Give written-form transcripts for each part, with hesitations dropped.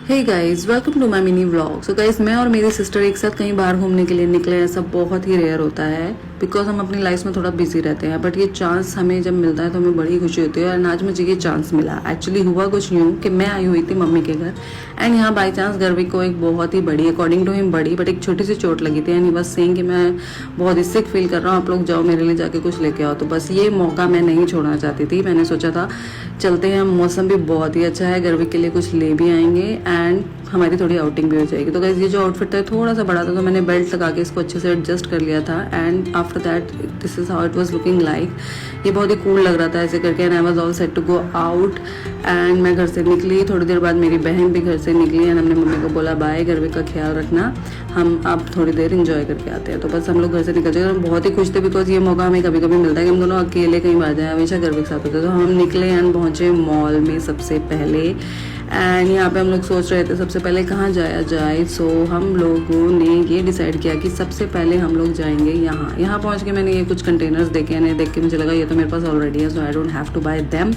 Hey guys, welcome to my mini vlog. So guys, मैं और मेरी सिस्टर एक साथ कहीं बाहर घूमने के लिए निकले। ऐसा बहुत ही रेयर होता है बिकॉज हम अपनी लाइफ में थोड़ा बिजी रहते हैं, बट ये चांस हमें जब मिलता है तो हमें बड़ी खुशी होती है। और आज मुझे ये चांस मिला। एक्चुअली हुआ कुछ यूँ कि मैं आई हुई थी मम्मी के घर एंड यहाँ बाई चांस गर्वी को एक बहुत ही बड़ी, अकॉर्डिंग टू हिम बड़ी, बट एक छोटी सी चोट लगी थी। एंड बस सेइंग कि मैं बहुत ही सिक फील कर रहा हूँ, आप लोग जाओ मेरे लिए जाके कुछ लेके आओ। तो बस ये मौका मैं नहीं छोड़ना चाहती थी। मैंने सोचा था चलते हैं, मौसम भी बहुत ही अच्छा है, गर्वी के लिए कुछ ले भी आएंगे एंड हमारी थोड़ी आउटिंग भी हो जाएगी। तो गाइस, ये जो आउटफिट था थोड़ा सा बड़ा था तो मैंने बेल्ट लगा के इसको अच्छे से एडजस्ट कर लिया था। And after that this is how it was looking like. ये बहुत ही कूल लग रहा था ऐसे करके। And I was all set to go out and मैं घर से निकली। थोड़ी देर बाद मेरी बहन भी घर से निकली एंड हमने मम्मी को बोला बाय, गर्वी का ख्याल रखना, हम अब थोड़ी देर इंजॉय करके आते हैं। तो बस हम लोग घर से निकल जाए। हम बहुत ही खुश थे बिकॉज ये मौका हमें कभी कभी मिलता है कि हम दोनों अकेले कहीं बाहर जाए, हमेशा गर्वी के साथ होते। तो हम निकले एंड पहुंचे मॉल में सबसे पहले। एंड यहाँ पे हम लोग सोच रहे थे सबसे पहले कहाँ जाया जाए। सो हम लोगों ने ये डिसाइड किया कि सबसे पहले हम लोग जाएंगे यहाँ पहुँच के मैंने ये कुछ कंटेनर्स देखे हैं, देख के मुझे लगा ये तो मेरे पास ऑलरेडी है, so I don't have to buy them.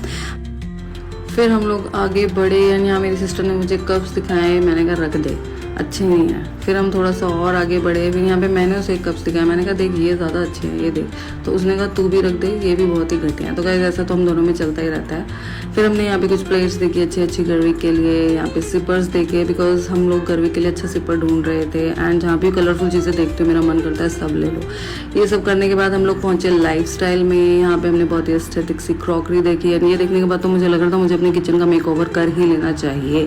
फिर हम लोग आगे बढ़े एंड यहाँ मेरी सिस्टर ने मुझे कप्स दिखाए। मैंने कहा रख दे, अच्छे नहीं है। फिर हम थोड़ा सा और आगे बढ़े। फिर यहाँ पे मैंने उसे एक कप्स दिखाया। मैंने कहा देख ये ज़्यादा अच्छे हैं, ये देख। तो उसने कहा तू भी रख दे, ये भी बहुत ही घटिया हैं। तो गाइस ऐसा तो हम दोनों में चलता ही रहता है। फिर हमने यहाँ पे कुछ प्लेट्स देखी अच्छी अच्छी गर्वी के लिए। यहाँ पे सिपर्स देखे बिकॉज हम लोग गर्वी के लिए अच्छा सिपर ढूंढ रहे थे। एंड जहाँ भी कलरफुल चीज़ें देखते हो मेरा मन करता है सब ले लो। ये सब करने के बाद हम लोग पहुँचे लाइफ स्टाइल में। यहाँ पे हमने बहुत ही एस्थेटिक सी क्रॉकरी देखी है। ये देखने के बाद तो मुझे लग रहा था मुझे अपने किचन का मेकओवर कर ही लेना चाहिए।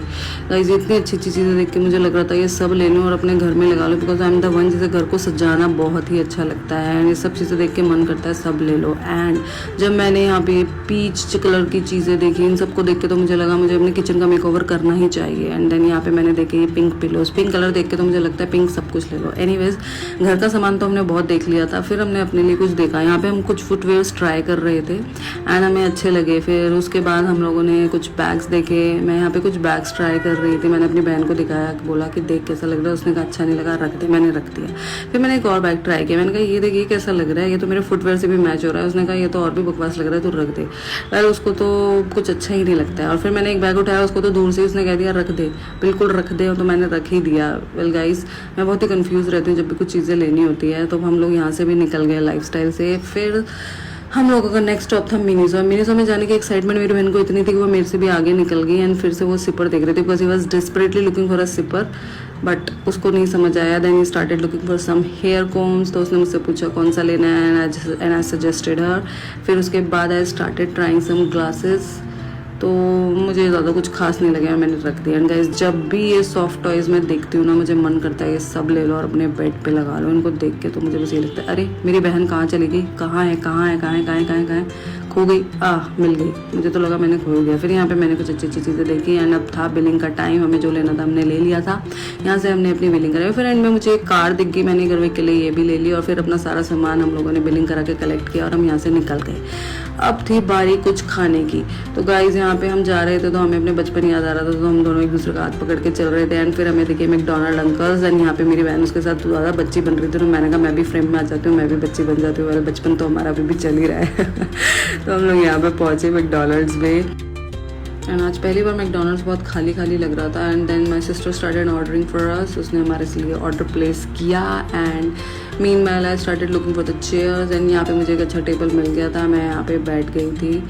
गाइस इतनी अच्छी अच्छी चीज़ें देख के मुझे लग रहा था ये सब ले लूँ और अपने घर में लगा लो because I am the one जिसे घर को सजाना बहुत ही अच्छा लगता है। एंड ये सब चीज़ें देख के मन करता है सब ले लो। एंड जब मैंने यहाँ पे पीच कलर की चीज़ें देखी, इन सबको देख के तो मुझे लगा मुझे अपने किचन का मेकओवर करना ही चाहिए। एंड देन यहाँ पे मैंने देखे ये पिंक पिलोज, पिंक कलर देख के तो मुझे लगता है पिंक सब कुछ ले लो। एनीवेज घर का सामान तो हमने बहुत देख लिया था। फिर हमने अपने लिए कुछ देखा। यहाँ पे हम कुछ फुटवेयर्स ट्राई कर रहे थे एंड हमें अच्छे लगे। फिर उसके बाद हम लोगों ने कुछ बैग्स देखे। मैं यहाँ पे कुछ बैग्स ट्राई कर रही थी। मैंने अपनी बहन को दिखाया, बोला कि देख कैसा लग रहा है। उसने कहा अच्छा नहीं लगा, रख दे। मैंने रख दिया। फिर मैंने एक और बैग ट्राई किया। मैंने कहा ये देखिए कैसा लग रहा है, ये तो मेरे फुटवेयर से भी मैच हो रहा है। उसने कहा ये तो और भी बकवास लग रहा है, तो रख दे। यार उसको तो कुछ अच्छा ही नहीं लगता है। और फिर मैंने एक बैग उठाया, उसको तो दूर से उसने कह दिया रख दे, बिल्कुल रख दे। तो मैंने रख ही दिया। वेल गाइस, मैं बहुत ही कंफ्यूज रहती हूँ जब भी कुछ चीज़ें लेनी होती है। तो हम लोग यहाँ से भी निकल गए लाइफ स्टाइल से। फिर हम लोगों का नेक्स्ट स्टॉप था मिनीसो। मिनीसो में जाने की एक्साइटमेंट मेरी बहन को इतनी थी कि वो मेरे से भी आगे निकल गई एंड फिर से वो सिपर देख रही थी because he was desperately looking for a sipper, but उसको नहीं समझ आया। Then he started looking for some hair combs. तो उसने मुझसे पूछा कौन सा लेना है एंड आई सजेस्टेड हर। फिर उसके बाद I started trying some glasses. तो मुझे ज़्यादा कुछ खास नहीं लगा, मैंने रख दिया। एंड गाइस जब भी ये सॉफ्ट टॉयज़ मैं देखती हूँ ना मुझे मन करता है ये सब ले लो और अपने बेड पे लगा लो। इनको देख के तो मुझे बस ये लगता है अरे मेरी बहन कहाँ चली गई, कहाँ है कहाँ है कहाँ है कहाँ है कहाँ है कहाँ है, खो गई। मिल गई। मुझे तो लगा मैंने खो गया। फिर यहाँ पे मैंने कुछ अच्छी अच्छी चीज़ें देखी एंड अब था बिलिंग का टाइम। हमें जो लेना था हमने ले लिया था। यहाँ से हमने अपनी बिलिंग कराई। फिर एंड में मुझे एक कार दिख गई, मैंने गर्वी के लिए ये भी ले ली। और फिर अपना सारा सामान हम लोगों ने बिलिंग करा के कलेक्ट किया और हम यहाँ से निकल गए। अब थी बारी कुछ खाने की। तो गाइज यहाँ पे हम जा रहे थे तो हमें अपने बचपन याद आ रहा था। तो हम दोनों एक दूसरे का हाथ पकड़ के चल रहे थे। एंड फिर हमें दिखे मैकडॉनल्ड अंकल्स एंड यहाँ पे मेरी बहन उसके साथ ज़्यादा बच्ची बन रही थी। तो मैंने कहा मैं भी फ्रेम में आ जाती हूँ, मैं भी बच्ची बन जाती हूँ। वाला बचपन तो हमारा अभी भी चल ही रहा है। तो हम लोग यहाँ पे पहुँचे मैकडॉनल्ड्स में। एंड आज पहली बार मैकडॉनल्ड्स बहुत खाली खाली लग रहा था। And then my sister started ordering for us. उसने हमारे लिए ऑर्डर प्लेस किया and meanwhile I started looking for the chairs. And यहाँ पे मुझे एक अच्छा टेबल मिल गया था। मैं यहाँ पे बैठ गई थी,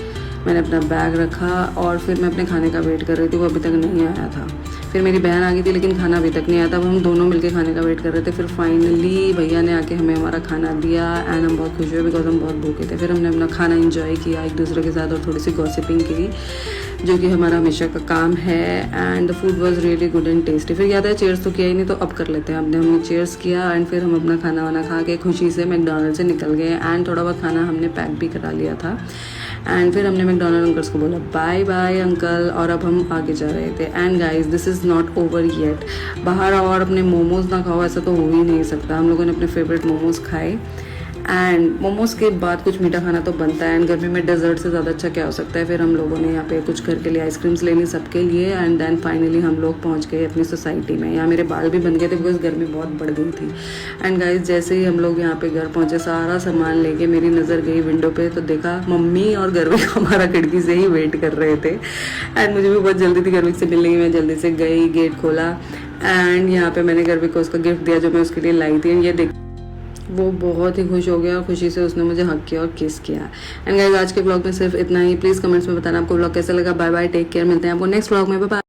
मैंने अपना बैग रखा और फिर मैं अपने खाने का वेट कर रही थी। वो अभी तक नहीं आया था। फिर मेरी बहन आ गई थी लेकिन खाना अभी तक नहीं आया था। अब हम दोनों मिलके खाने का वेट कर रहे थे। फिर फाइनली भैया ने आके हमें हमारा खाना दिया एंड हम बहुत खुश हुए बिकॉज हम बहुत भूखे थे। फिर हमने अपना खाना एंजॉय किया एक दूसरे के साथ और थोड़ी सी गॉसिपिंग की, जो कि हमारा हमेशा का काम है। And the food was really good and tasty. फिर याद है चेयर्स तो किया ही नहीं, तो अब कर लेते हैं। हमने चेयर्स किया एंड फिर हम अपना खाना वाना खा के खुशी से मैकडॉनल्ड से निकल गए। एंड थोड़ा बहुत खाना हमने पैक भी करा लिया था। एंड फिर हमने मैकडॉनल्ड अंकल्स को बोला बाय बाय अंकल और अब हम आगे जा रहे थे। And guys this is not over yet. बाहर आओ और अपने मोमोज ना खाओ ऐसा तो हो ही नहीं सकता। हम लोगों ने अपने फेवरेट मोमोज खाए एंड मोमोज के बाद कुछ मीठा खाना तो बनता है, एंड गर्मी में डेजर्ट से ज़्यादा अच्छा क्या हो सकता है। फिर हम लोगों ने यहाँ पे कुछ घर के लिए आइसक्रीम्स लेनी सबके लिए, एंड देन फाइनली हम लोग पहुँच गए अपनी सोसाइटी में। यहाँ मेरे बाल भी बन गए थे बिकॉज गर्मी बहुत बढ़ गई थी। एंड गाइज जैसे ही हम लोग यहाँ पे घर पहुँचे, सारा सामान लेके मेरी नज़र गई विंडो पे, तो देखा मम्मी और गर्विक हमारा खिड़की से ही वेट कर रहे थे। एंड मुझे भी बहुत जल्दी थी गर्विक से मिलने की, मैं जल्दी से गई, गेट खोला, एंड यहाँ पे मैंने गर्विक को उसका गिफ्ट दिया जो मैं उसके लिए लाई थी। ये देख, वो बहुत ही खुश हो गया और खुशी से उसने मुझे हक किया और किस किया। एंड गाइस आज के ब्लॉग में सिर्फ इतना ही। प्लीज़ कमेंट्स में बताना आपको ब्लॉग कैसा लगा। बाय बाय, टेक केयर, मिलते हैं आपको नेक्स्ट ब्लॉग में। Bye bye.